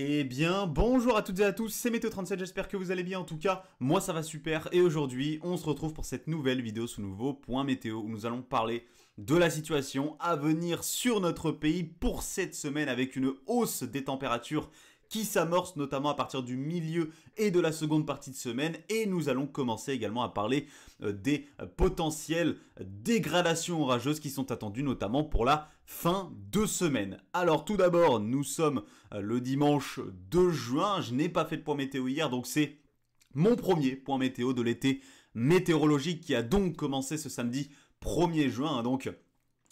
Eh bien, bonjour à toutes et à tous, c'est Météo37, j'espère que vous allez bien. En tout cas, moi ça va super. Et aujourd'hui, on se retrouve pour cette nouvelle vidéo, ce nouveau point météo, où nous allons parler de la situation à venir sur notre pays pour cette semaine, avec une hausse des températures qui s'amorce notamment à partir du milieu et de la seconde partie de semaine. Et nous allons commencer également à parler des potentielles dégradations orageuses qui sont attendues notamment pour la fin de semaine. Alors tout d'abord, nous sommes le dimanche 2 juin. Je n'ai pas fait de point météo hier, donc c'est mon premier point météo de l'été météorologique qui a donc commencé ce samedi 1er juin. Donc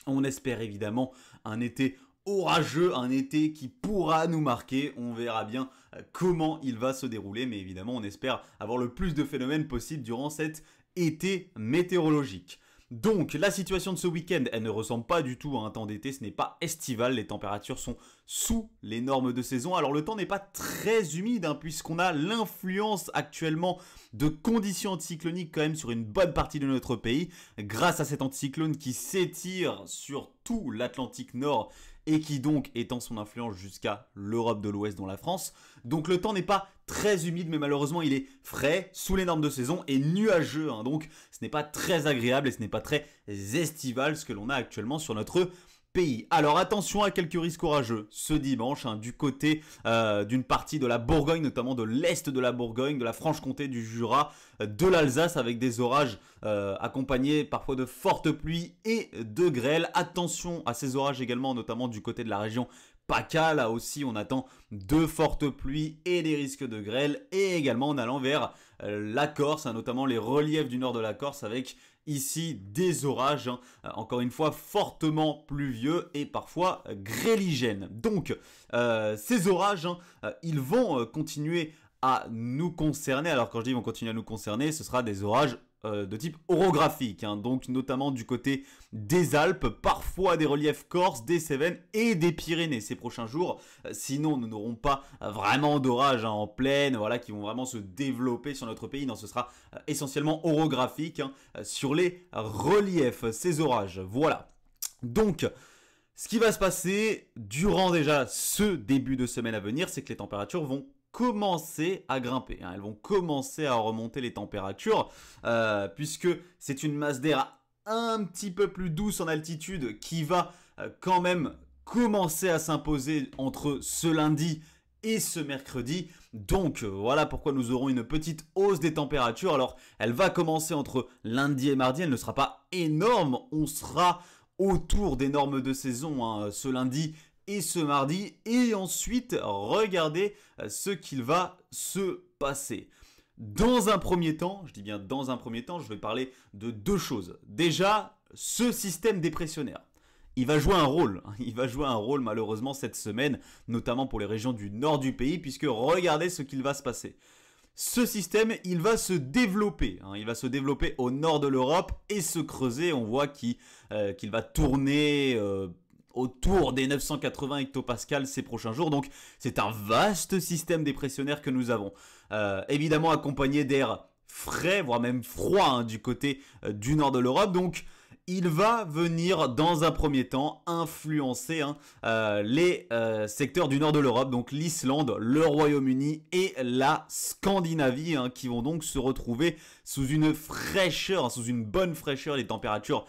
on espère évidemment un été orageux, un été qui pourra nous marquer. On verra bien comment il va se dérouler, mais évidemment on espère avoir le plus de phénomènes possible durant cet été météorologique. Donc la situation de ce week-end, elle ne ressemble pas du tout à un temps d'été, ce n'est pas estival, les températures sont sous les normes de saison. Alors le temps n'est pas très humide puisqu'on a l'influence actuellement de conditions anticycloniques quand même sur une bonne partie de notre pays, grâce à cet anticyclone qui s'étire sur tout l'Atlantique Nord et qui donc étend son influence jusqu'à l'Europe de l'Ouest dont la France. Donc le temps n'est pas très humide, mais malheureusement il est frais, sous les normes de saison et nuageux. Donc ce n'est pas très agréable et ce n'est pas très estival ce que l'on a actuellement sur notre pays. Alors attention à quelques risques orageux ce dimanche du côté d'une partie de la Bourgogne, notamment de l'est de la Bourgogne, de la Franche-Comté, du Jura, de l'Alsace, avec des orages accompagnés parfois de fortes pluies et de grêle. Attention à ces orages également, notamment du côté de la région PACA. Là aussi on attend de fortes pluies et des risques de grêle, et également en allant vers la Corse, notamment les reliefs du nord de la Corse, avec ici des orages, encore une fois fortement pluvieux et parfois grêligènes. Donc ces orages, ils vont continuer à nous concerner. Alors quand je dis ils vont continuer à nous concerner, ce sera des orages de type orographique, donc notamment du côté des Alpes, parfois des reliefs corses, des Cévennes et des Pyrénées ces prochains jours. Sinon nous n'aurons pas vraiment d'orages en plaine, voilà, qui vont vraiment se développer sur notre pays. Non, ce sera essentiellement orographique sur les reliefs, ces orages. Voilà. Donc ce qui va se passer durant déjà ce début de semaine à venir, c'est que les températures vont commencer à grimper. Elles vont commencer à remonter les températures puisque c'est une masse d'air un petit peu plus douce en altitude qui va quand même commencer à s'imposer entre ce lundi et ce mercredi. Donc voilà pourquoi nous aurons une petite hausse des températures. Alors elle va commencer entre lundi et mardi, elle ne sera pas énorme, on sera autour des normes de saison ce lundi et ce mardi, et ensuite regardez ce qu'il va se passer. Dans un premier temps, je dis bien dans un premier temps, je vais parler de deux choses. Déjà, ce système dépressionnaire, il va jouer un rôle. Il va jouer un rôle malheureusement cette semaine, notamment pour les régions du nord du pays, puisque regardez ce qu'il va se passer. Ce système, il va se développer. Il va se développer au nord de l'Europe et se creuser. On voit qu'il va tourner autour des 980 hectopascales ces prochains jours. Donc c'est un vaste système dépressionnaire que nous avons. Évidemment accompagné d'air frais, voire même froid du côté du nord de l'Europe. Donc il va venir dans un premier temps influencer les secteurs du nord de l'Europe, donc l'Islande, le Royaume-Uni et la Scandinavie, qui vont donc se retrouver sous une fraîcheur, sous une bonne fraîcheur, les températures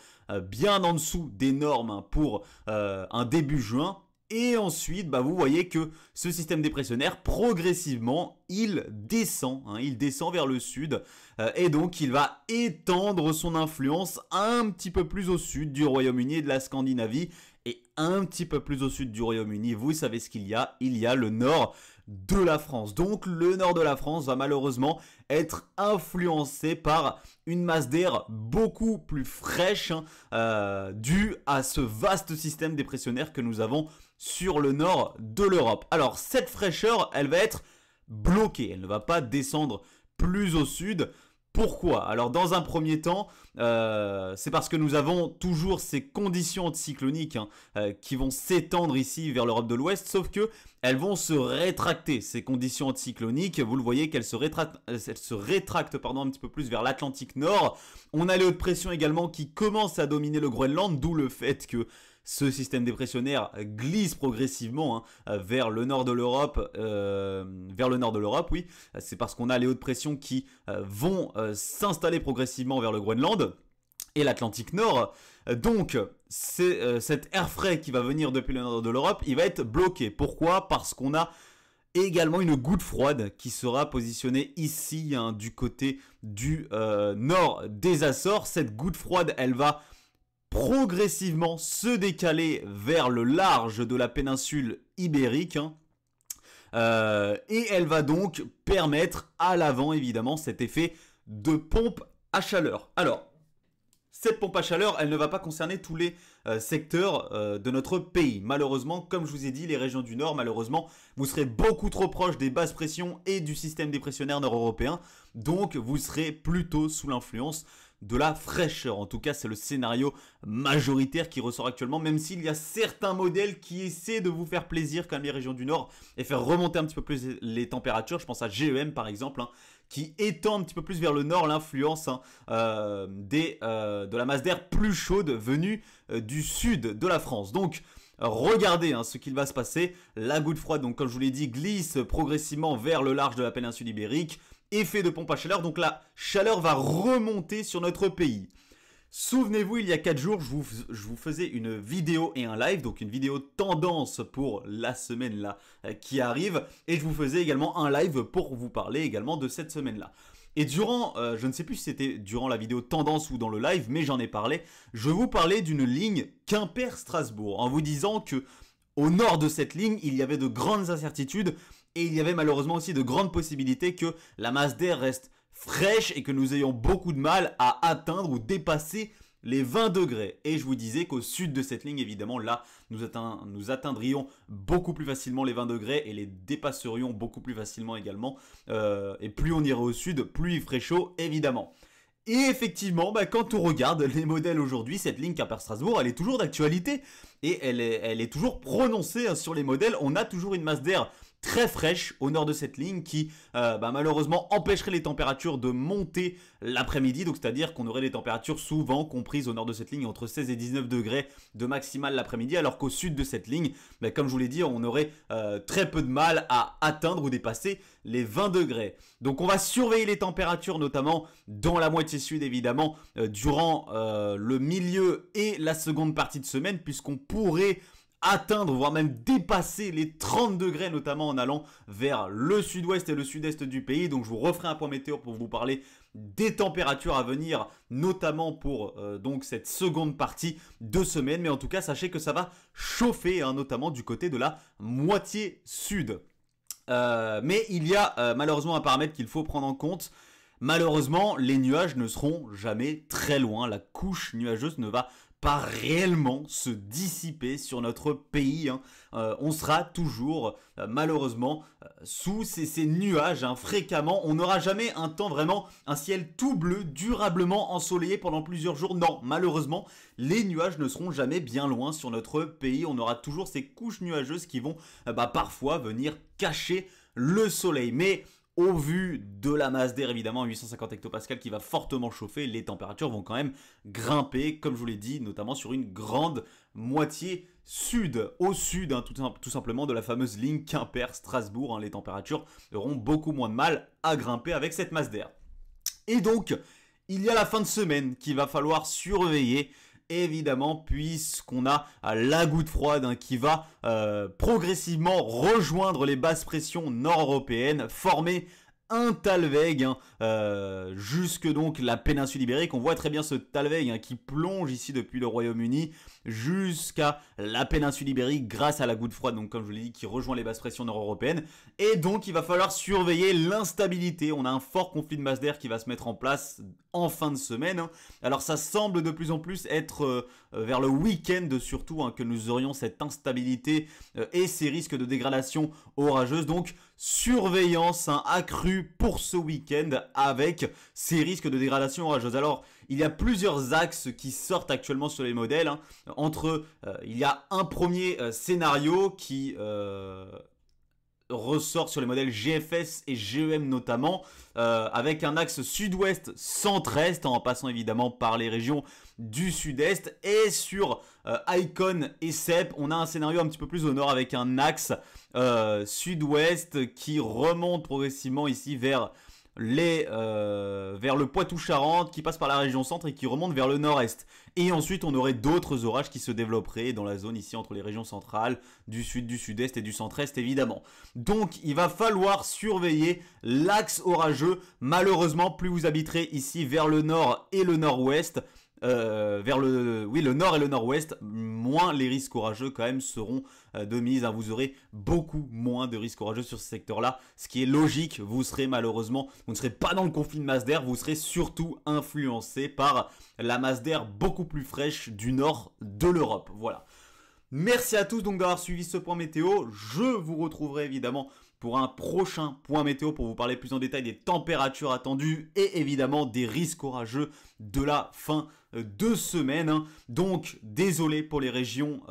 bien en dessous des normes pour un début juin. Et ensuite, vous voyez que ce système dépressionnaire, progressivement, il descend vers le sud. Et donc, il va étendre son influence un petit peu plus au sud du Royaume-Uni et de la Scandinavie. Et un petit peu plus au sud du Royaume-Uni, vous savez ce qu'il y a. Il y a le nord de la France. Donc, le nord de la France va malheureusement être influencé par une masse d'air beaucoup plus fraîche due à ce vaste système dépressionnaire que nous avons sur le nord de l'Europe. Alors cette fraîcheur, elle va être bloquée, elle ne va pas descendre plus au sud. Pourquoi? Alors dans un premier temps, c'est parce que nous avons toujours ces conditions anticycloniques qui vont s'étendre ici vers l'Europe de l'Ouest, sauf que elles vont se rétracter, ces conditions anticycloniques. Vous le voyez qu'elles se rétractent, un petit peu plus vers l'Atlantique Nord. On a les hautes pressions également qui commencent à dominer le Groenland, d'où le fait que ce système dépressionnaire glisse progressivement vers le nord de l'Europe, oui. C'est parce qu'on a les hautes pressions qui vont s'installer progressivement vers le Groenland et l'Atlantique Nord. Donc, cet air frais qui va venir depuis le nord de l'Europe, il va être bloqué. Pourquoi? Parce qu'on a également une goutte froide qui sera positionnée ici, du côté du nord des Açores. Cette goutte froide, elle va progressivement se décaler vers le large de la péninsule ibérique. Et elle va donc permettre à l'avant, évidemment, cet effet de pompe à chaleur. Alors, cette pompe à chaleur, elle ne va pas concerner tous les secteurs de notre pays. Malheureusement, comme je vous ai dit, les régions du Nord, malheureusement, vous serez beaucoup trop proche des basses pressions et du système dépressionnaire nord-européen. Donc, vous serez plutôt sous l'influence de la fraîcheur. En tout cas, c'est le scénario majoritaire qui ressort actuellement, même s'il y a certains modèles qui essaient de vous faire plaisir comme les régions du Nord et faire remonter un petit peu plus les températures. Je pense à GEM par exemple, qui étend un petit peu plus vers le nord l'influence de la masse d'air plus chaude venue du sud de la France. Donc, regardez ce qu'il va se passer. La goutte froide, donc comme je vous l'ai dit, glisse progressivement vers le large de la péninsule ibérique. Effet de pompe à chaleur, donc la chaleur va remonter sur notre pays. Souvenez-vous, il y a 4 jours, je vous faisais une vidéo et un live, donc une vidéo tendance pour la semaine là qui arrive, et je vous faisais également un live pour vous parler également de cette semaine là. Et durant, je ne sais plus si c'était durant la vidéo tendance ou dans le live, mais j'en ai parlé, je vous parlais d'une ligne Quimper-Strasbourg, en vous disant que au nord de cette ligne, il y avait de grandes incertitudes, et il y avait malheureusement aussi de grandes possibilités que la masse d'air reste fraîche et que nous ayons beaucoup de mal à atteindre ou dépasser les 20 degrés. Et je vous disais qu'au sud de cette ligne, évidemment, là, nous atteindrions beaucoup plus facilement les 20 degrés et les dépasserions beaucoup plus facilement également. Et plus on irait au sud, plus il ferait chaud, évidemment. Et effectivement, quand on regarde les modèles aujourd'hui, cette ligne Quimper-Strasbourg, elle est toujours d'actualité. Et elle est toujours prononcée sur les modèles. On a toujours une masse d'air très fraîche au nord de cette ligne qui malheureusement empêcherait les températures de monter l'après-midi. Donc c'est-à-dire qu'on aurait des températures souvent comprises au nord de cette ligne entre 16 et 19 degrés de maximal l'après-midi. Alors qu'au sud de cette ligne, comme je vous l'ai dit, on aurait très peu de mal à atteindre ou dépasser les 20 degrés. Donc on va surveiller les températures notamment dans la moitié sud évidemment durant le milieu et la seconde partie de semaine, puisqu'on pourrait atteindre, voire même dépasser les 30 degrés, notamment en allant vers le sud-ouest et le sud-est du pays. Donc je vous referai un point météo pour vous parler des températures à venir, notamment pour donc cette seconde partie de semaine. Mais en tout cas, sachez que ça va chauffer, notamment du côté de la moitié sud. Mais il y a malheureusement un paramètre qu'il faut prendre en compte. Malheureusement, les nuages ne seront jamais très loin. La couche nuageuse ne va pas réellement se dissiper sur notre pays. On sera toujours malheureusement sous ces nuages fréquemment. On n'aura jamais un temps vraiment, un ciel tout bleu, durablement ensoleillé pendant plusieurs jours. Non, malheureusement, les nuages ne seront jamais bien loin sur notre pays. On aura toujours ces couches nuageuses qui vont parfois venir cacher le soleil. Mais au vu de la masse d'air, évidemment, 850 hectopascales qui va fortement chauffer, les températures vont quand même grimper, comme je vous l'ai dit, notamment sur une grande moitié sud. Au sud, tout simplement, de la fameuse ligne Quimper-Strasbourg. Les températures auront beaucoup moins de mal à grimper avec cette masse d'air. Et donc, il y a la fin de semaine qu'il va falloir surveiller, évidemment, puisqu'on a la goutte froide qui va progressivement rejoindre les basses pressions nord-européennes, former un talweg jusque donc la péninsule ibérique. On voit très bien ce talweg qui plonge ici depuis le Royaume-Uni jusqu'à la péninsule ibérique grâce à la goutte froide, donc comme je vous l'ai dit, qui rejoint les basses pressions nord-européennes. Et donc il va falloir surveiller l'instabilité. On a un fort conflit de masse d'air qui va se mettre en place en fin de semaine. Alors ça semble de plus en plus être vers le week-end surtout que nous aurions cette instabilité et ces risques de dégradation orageuse. Donc surveillance accrue pour ce week-end avec ces risques de dégradation orageuse. Alors il y a plusieurs axes qui sortent actuellement sur les modèles. Il y a un premier scénario qui ressort sur les modèles GFS et GEM notamment, avec un axe sud-ouest centre-est en passant évidemment par les régions du sud-est, et sur Icon et CEP on a un scénario un petit peu plus au nord avec un axe sud-ouest qui remonte progressivement ici vers le Poitou-Charentes, qui passe par la région centre et qui remonte vers le nord-est. Et ensuite, on aurait d'autres orages qui se développeraient dans la zone ici entre les régions centrales, du sud, du sud-est et du centre-est évidemment. Donc, il va falloir surveiller l'axe orageux. Malheureusement, plus vous habiterez ici vers le nord et le nord-ouest, vers le nord et le nord-ouest, moins les risques orageux quand même seront de mise. Hein. Vous aurez beaucoup moins de risques orageux sur ce secteur-là, ce qui est logique. Vous ne serez pas dans le conflit de masse d'air, vous serez surtout influencé par la masse d'air beaucoup plus fraîche du nord de l'Europe. Voilà. Merci à tous donc d'avoir suivi ce point météo. Je vous retrouverai évidemment pour un prochain point météo pour vous parler plus en détail des températures attendues et évidemment des risques orageux de la fin de semaine. Hein. Donc désolé pour les régions,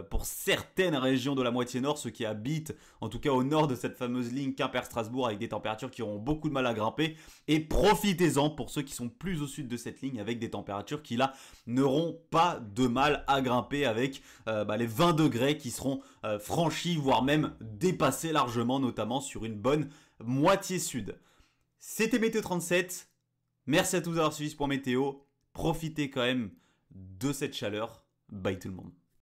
pour certaines régions de la moitié nord, ceux qui habitent en tout cas au nord de cette fameuse ligne Quimper-Strasbourg avec des températures qui auront beaucoup de mal à grimper, et profitez-en pour ceux qui sont plus au sud de cette ligne avec des températures qui là n'auront pas de mal à grimper avec les 20 degrés qui seront franchis voire même dépassés largement, notamment sur une bonne moitié sud. C'était Météo 37, merci à tous d'avoir suivi ce point météo, profitez quand même de cette chaleur, bye tout le monde.